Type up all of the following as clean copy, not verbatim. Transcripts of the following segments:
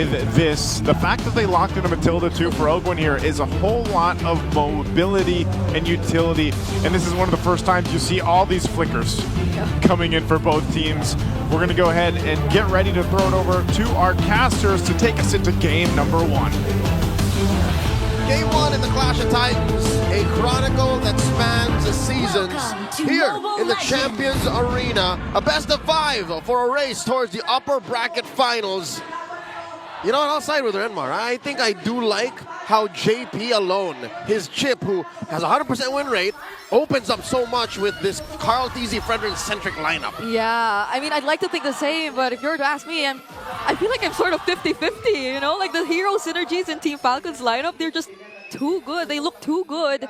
with this. The fact that they locked in a Matilda too for Ogwin here is a whole lot of mobility and utility. And this is one of the first times you see all these flickers coming in for both teams. We're going to go ahead and get ready to throw it over to our casters to take us into game number 1. Game 1 in the Clash of Titans, a chronicle that spans the seasons. Here in the Champions Arena, a best of 5 for a race towards the upper bracket finals. You know what, I'll side with Renmar. I think I do like how JP alone, his chip, who has a 100% win rate, opens up so much with this Carl Teasy Frederick-centric lineup. Yeah, I mean, I'd like to think the same, but if you were to ask me, I feel like I'm sort of 50-50, you know? Like the hero synergies in Team Falcon's lineup, they're just too good. They look too good.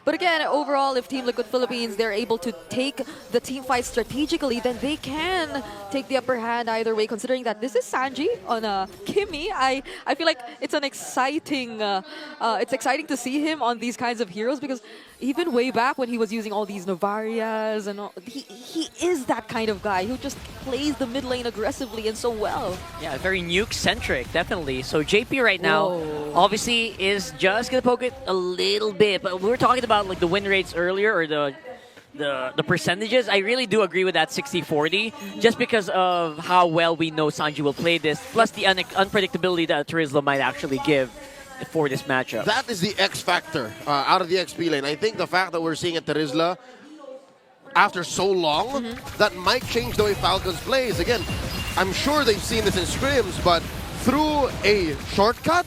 But again, overall, if Team Liquid Philippines, they're able to take the team fight strategically, then they can take the upper hand either way, considering that this is Sanji on Kimmy. I feel like it's an exciting, it's exciting to see him on these kinds of heroes, because even way back when he was using all these Novarias and all, he is that kind of guy who just plays the mid lane aggressively and so well. Yeah, very nuke-centric, definitely. So JP right now, obviously, is just going to poke it a little bit, but we were talking about like the win rates earlier, or the percentages. I really do agree with that 60-40, just because of how well we know Sanji will play this, plus the unpredictability that Terizla might actually give for this matchup. That is the X factor out of the XP lane. I think the fact that we're seeing a Terizla after so long, that might change the way Falcons plays. Again, I'm sure they've seen this in scrims, but through a shortcut,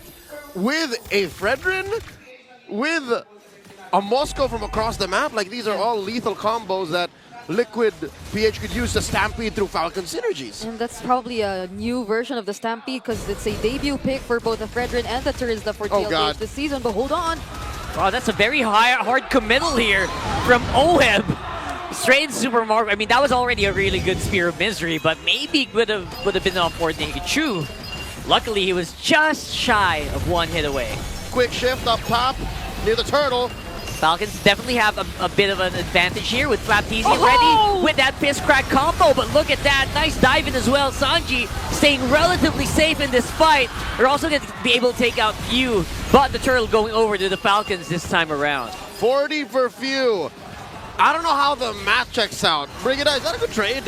with a Fredrin, with a Moscow from across the map, like these are all lethal combos that Liquid PH could use to stampede through Falcon synergies. And that's probably a new version of the Stampede, because it's a debut pick for both the Fredrin and the Terizla for TLPH this season. But hold on. Wow, that's a very hard committal here from Oheb. Straight in Super Mario. I mean, that was already a really good Spear of Misery, but maybe would have been enough for Naked Chew. Luckily, he was just shy of one hit away. Quick shift up top near the turtle. Falcons definitely have a bit of an advantage here with Flapteasy ready with that Piss Crack combo, but look at that, nice dive in as well. Sanji staying relatively safe in this fight. They're also going to be able to take out Few, but the turtle going over to the Falcons this time around. 40 for Few. I don't know how the math checks out. Brigida, is that a good trade?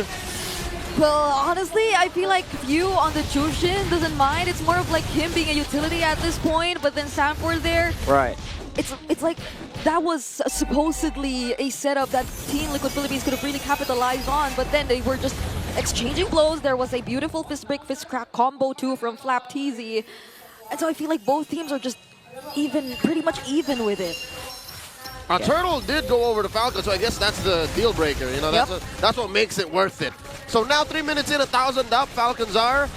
Well, honestly, I feel like Few on the Chushin doesn't mind. It's more of like him being a utility at this point, but then Sanford there. Right. It's like that was supposedly a setup that Team Liquid Philippines could have really capitalized on, but then they were just exchanging blows. There was a beautiful fist break, fist crack combo too from Flapteasy. And so I feel like both teams are just pretty much even with it. Turtle did go over to Falcon, so I guess that's the deal breaker. You know, that's what makes it worth it. So now 3 minutes in, 1,000 up. Falcons are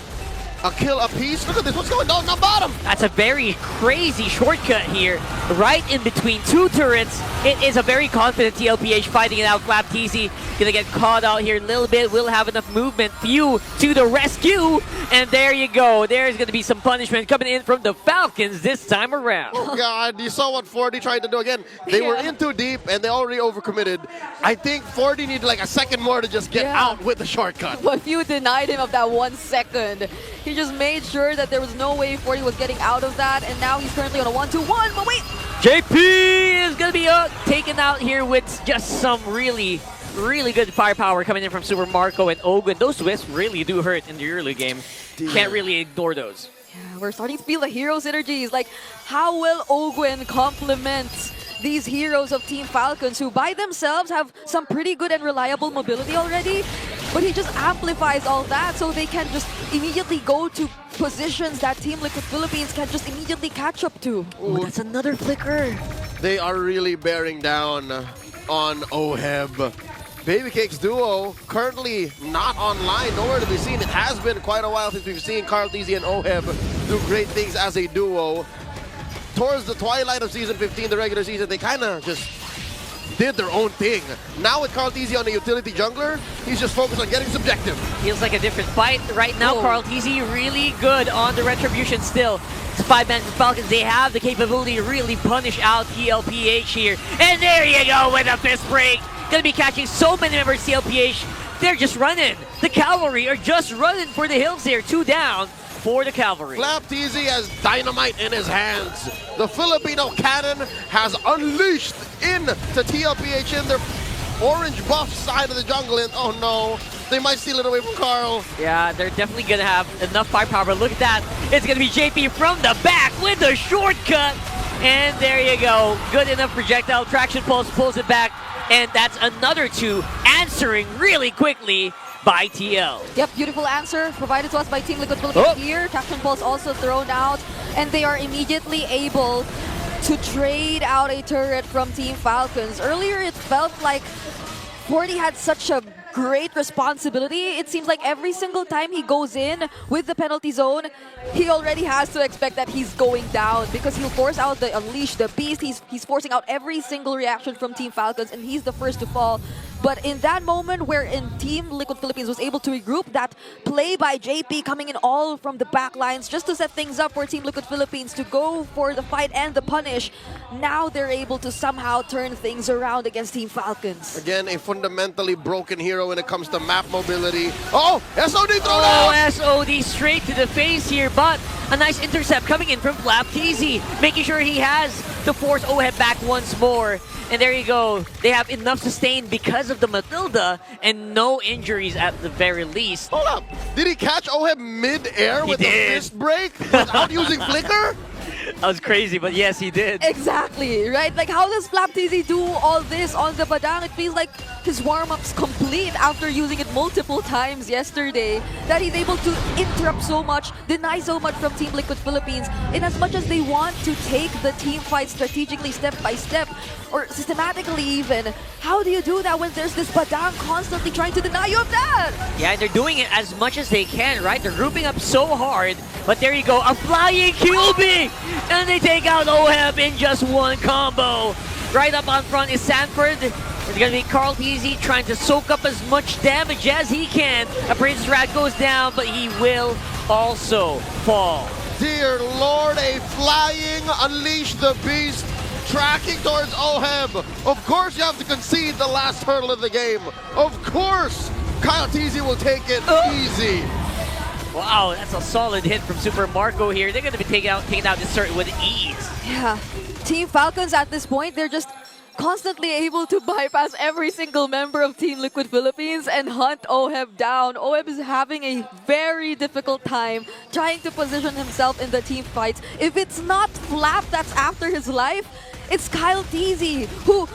a kill apiece. Look at this, what's going on bottom? That's a very crazy shortcut here, right in between two turrets. It is a very confident TLPH fighting it out. Flapteasy gonna get caught out here a little bit, will have enough movement. Few to the rescue, and there you go. There's gonna be some punishment coming in from the Falcons this time around. Oh God, you saw what 40 tried to do again. They were in too deep and they already overcommitted. I think 40 needed like a second more to just get out with the shortcut. But Few denied him of that 1 second. He just made sure that there was no way 40 was getting out of that, and now he's currently on a 1-2-1, but wait! JP is gonna be taken out here with just some really good firepower coming in from Super Marco and Ogwin. Those twists really do hurt in the early game. Can't really ignore those. Yeah, we're starting to feel the hero synergies. Like, how will Ogwin complement these heroes of Team Falcons, who by themselves have some pretty good and reliable mobility already? But he just amplifies all that, so they can just immediately go to positions that Team Liquid Philippines can just immediately catch up to. Ooh, that's another flicker. They are really bearing down on Oheb. Babycake's duo currently not online, nowhere to be seen. It has been quite a while since we've seen Carl Teasy and Oheb do great things as a duo. Towards the twilight of Season 15, the regular season, they kind of just did their own thing. Now with Carl Teasy on the utility jungler, he's just focused on getting subjective. Feels like a different fight right now. Carl Teasy really good on the retribution still. It's 5-man Falcons. They have the capability to really punish out TLPH here. And there you go with a fist break. Gonna be catching so many members of TLPH. They're just running. The cavalry are just running for the hills here. 2 down. for the Cavalry. FLCN has dynamite in his hands. The Filipino cannon has unleashed into TLPH in their orange buff side of the jungle. And oh no, they might steal it away from Carl. Yeah, they're definitely going to have enough firepower. Look at that. It's going to be JP from the back with the shortcut. And there you go. Good enough projectile. Traction pulse pulls it back. And that's another 2 answering really quickly by TL. Yep, beautiful answer provided to us by Team Liquid Philippines here. Traction Pulse also thrown out, and they are immediately able to trade out a turret from Team Falcons. Earlier, it felt like Forty had such a great responsibility. It seems like every single time he goes in with the penalty zone, he already has to expect that he's going down because he'll force out the Unleash, the Beast. He's forcing out every single reaction from Team Falcons, and he's the first to fall. But in that moment wherein Team Liquid Philippines was able to regroup, that play by JP coming in all from the back lines just to set things up for Team Liquid Philippines to go for the fight and the punish, now they're able to somehow turn things around against Team Falcons. Again, a fundamentally broken hero when it comes to map mobility. Oh, SOD thrown out! Oh, SOD straight to the face here, but a nice intercept coming in from FLCN, making sure he has to force OHEB back once more. And there you go. They have enough sustain because of the Matilda and no injuries at the very least. Hold up. Did he catch OHEB mid-air with a fist break without using flicker? That was crazy, but yes, he did. Exactly, right? Like, how does FLCN do all this on the Badang? It feels like his warm-up's complete after using it multiple times yesterday, that he's able to interrupt so much, deny so much from Team Liquid Philippines. In as much as they want to take the team fight strategically, step by step, or systematically even, how do you do that when there's this Badang constantly trying to deny you of that? Yeah, they're doing it as much as they can, right? They're grouping up so hard, but there you go, a flying QB! And they take out OHEB in just one combo. Right up on front is Sanford. It's going to be Carl TZ trying to soak up as much damage as he can. A Prince Rat goes down, but he will also fall. Dear Lord, a flying Unleash the Beast tracking towards OHEB. Of course you have to concede the last hurdle of the game. Of course, Kyle TZ will take it easy. Wow, that's a solid hit from Super Marco here. They're going to be taking out this turret with ease. Yeah, Team Falcons at this point, they're just constantly able to bypass every single member of Team Liquid Philippines and hunt OHEB down. OHEB is having a very difficult time trying to position himself in the team fights. If it's not Flap that's after his life, it's Kyle TZ, who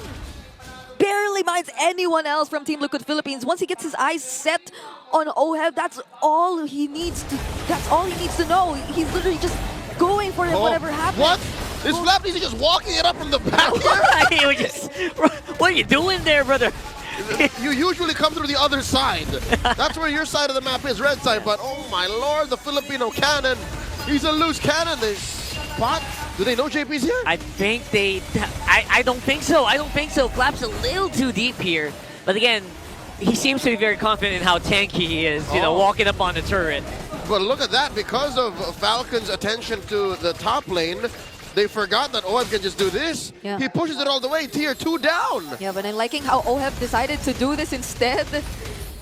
barely minds anyone else from Team Liquid Philippines. Once he gets his eyes set on OHEB, that's all he needs to know. He's literally just going for it, whatever happens. What? Is FLCN just walking it up from the back here? What are you doing there, brother? You usually come through the other side. That's where your side of the map is, red side. But oh my lord, the Filipino cannon. He's a loose cannon. They spot. Do they know JP's here? I think they... I don't think so. I don't think so. Flap's a little too deep here. But again, he seems to be very confident in how tanky he is, you know, walking up on the turret. But look at that. Because of Falcon's attention to the top lane, they forgot that OHEB can just do this. Yeah. He pushes it all the way, tier 2 down. Yeah, but I'm liking how OHEB decided to do this instead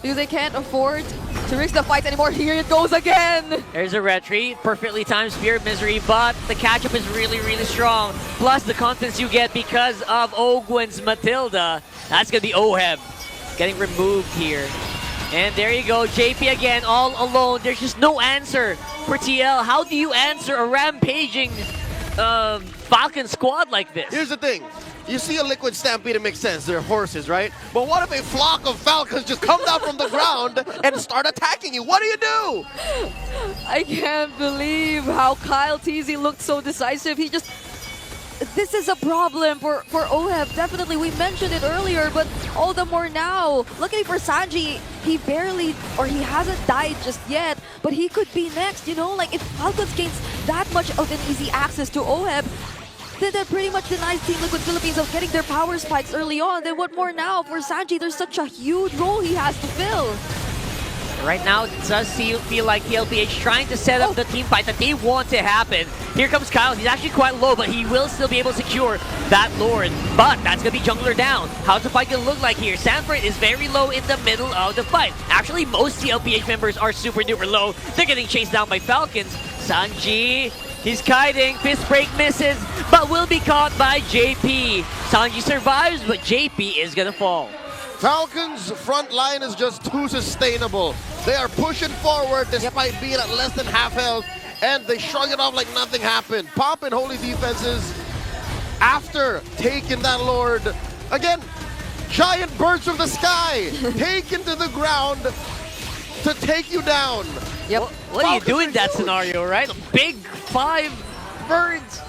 because they can't afford to risk the fight anymore. Here it goes again. There's a retreat, perfectly timed Spirit Misery, but the catch-up is really, really strong. Plus the confidence you get because of Ogwen's Matilda. That's going to be OHEB getting removed here. And there you go, JP again, all alone. There's just no answer for TL. How do you answer a rampaging Falcon squad like this? Here's the thing. You see a Liquid Stampede, it makes sense. They're horses, right? But what if a flock of Falcons just come down from the ground and start attacking you? What do you do? I can't believe how Kyle TZ looked so decisive. He just... This is a problem for OHEB, definitely. We mentioned it earlier, but all the more now. Luckily for Sanji, he hasn't died just yet, but he could be next, you know? Like, if Falcons gains that much of an easy access to OHEB, then that pretty much denies Team Liquid Philippines of getting their power spikes early on. Then what more now? For Sanji, there's such a huge role he has to fill. Right now, it does feel like TLPH trying to set up the team fight that they want to happen. Here comes Kyle. He's actually quite low, but he will still be able to secure that Lord. But that's going to be jungler down. How's the fight going to look like here? Sanford is very low in the middle of the fight. Actually, most TLPH members are super duper low. They're getting chased down by Falcons. Sanji, he's kiting. Fist break misses, but will be caught by JP. Sanji survives, but JP is going to fall. Falcons' front line is just too sustainable. They are pushing forward despite being at less than half health, and they shrug it off like nothing happened. Pop and Holy defenses, after taking that Lord, again, giant birds from the sky, taken to the ground to take you down. Yep. What do you do in that huge. scenario, right? Big 5 birds.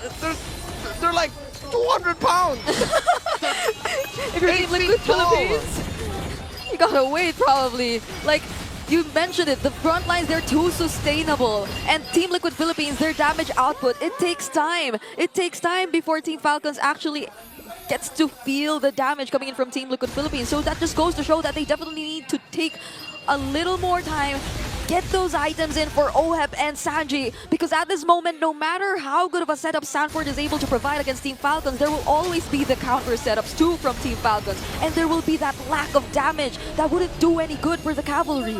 They're like 200 pounds. If you're Team Liquid tall. Philippines, you gotta wait probably. Like, you mentioned it, the front lines, they're too sustainable. And Team Liquid Philippines, their damage output, it takes time. It takes time before Team Falcons actually gets to feel the damage coming in from Team Liquid Philippines. So that just goes to show that they definitely need to take a little more time, get those items in for Oheb and Sanji, because at this moment, no matter how good of a setup Sanford is able to provide against Team Falcons, there will always be the counter setups too from Team Falcons, and there will be that lack of damage that wouldn't do any good for the cavalry.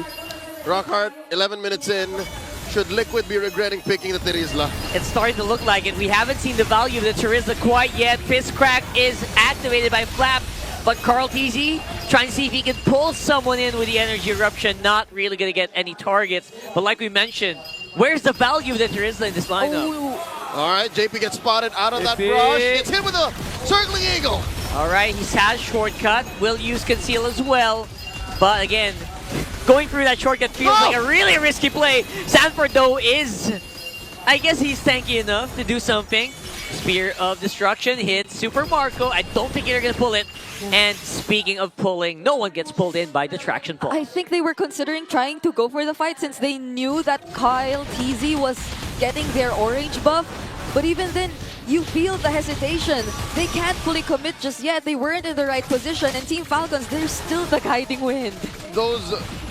Rockhart, 11 minutes in. Should Liquid be regretting picking the Terizla? It's starting to look like it. We haven't seen the value of the Terizla quite yet. Fist Crack is activated by Flap, but Carl TZ trying to see if he can pull someone in with the Energy Eruption. Not really going to get any targets. But like we mentioned, where's the value of the Terizla in this lineup? Oh, All right, JP gets spotted out of that brush. Gets hit with a circling eagle. All right, he has shortcut. Will use conceal as well. But again, going through that shortcut feels like a really risky play. Sanford, though, is... I guess he's tanky enough to do something. Spear of Destruction hits Super Marco. I don't think they're going to pull it. And speaking of pulling, no one gets pulled in by the traction pull. I think they were considering trying to go for the fight since they knew that Kyle TZ was getting their orange buff. But even then, you feel the hesitation. They can't fully commit just yet. They weren't in the right position. And Team Falcons, they're still the guiding wind. Those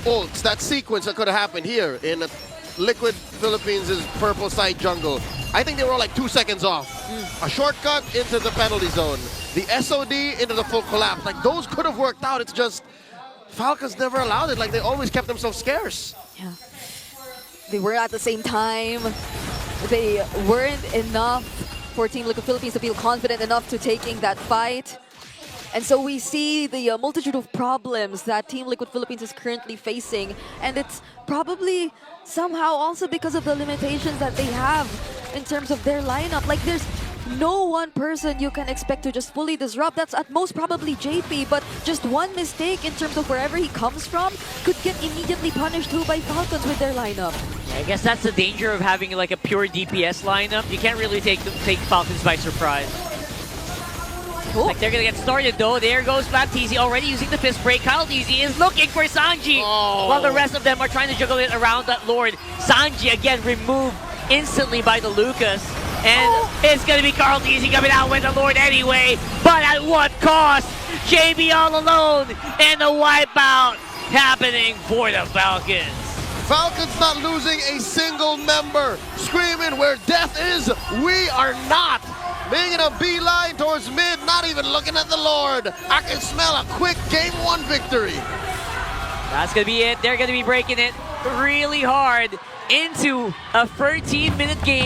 ults, that sequence that could have happened here in Liquid Philippines' purple side jungle, I think they were all like 2 seconds off. A shortcut into the penalty zone. The SOD into the full collapse. Like, those could have worked out. It's just Falcons never allowed it. Like, they always kept themselves scarce. Yeah. They were at the same time. They weren't enough for Team Liquid Philippines to feel confident enough to taking that fight. And so we see the multitude of problems that Team Liquid Philippines is currently facing. And it's probably somehow also because of the limitations that they have in terms of their lineup. Like, there's no one person you can expect to just fully disrupt. That's at most probably JP, but just one mistake in terms of wherever he comes from could get immediately punished too by Falcons with their lineup. I guess that's the danger of having like a pure DPS lineup. You can't really take Falcons by surprise. Cool. Like, they're gonna get started though. There goes Flap TZ already using the fist break. Kyle TZ is looking for Sanji, while the rest of them are trying to juggle it around that Lord. Sanji again removed instantly by the Lucas. And it's gonna be Carl TZ coming out with the Lord anyway. But at what cost? JB all alone, and the wipeout happening for the Falcons. Falcons not losing a single member. Screaming where death is, we are not. Making a beeline towards mid, not even looking at the Lord. I can smell a quick game 1 victory. That's gonna be it. They're gonna be breaking it really hard into a 13-minute game.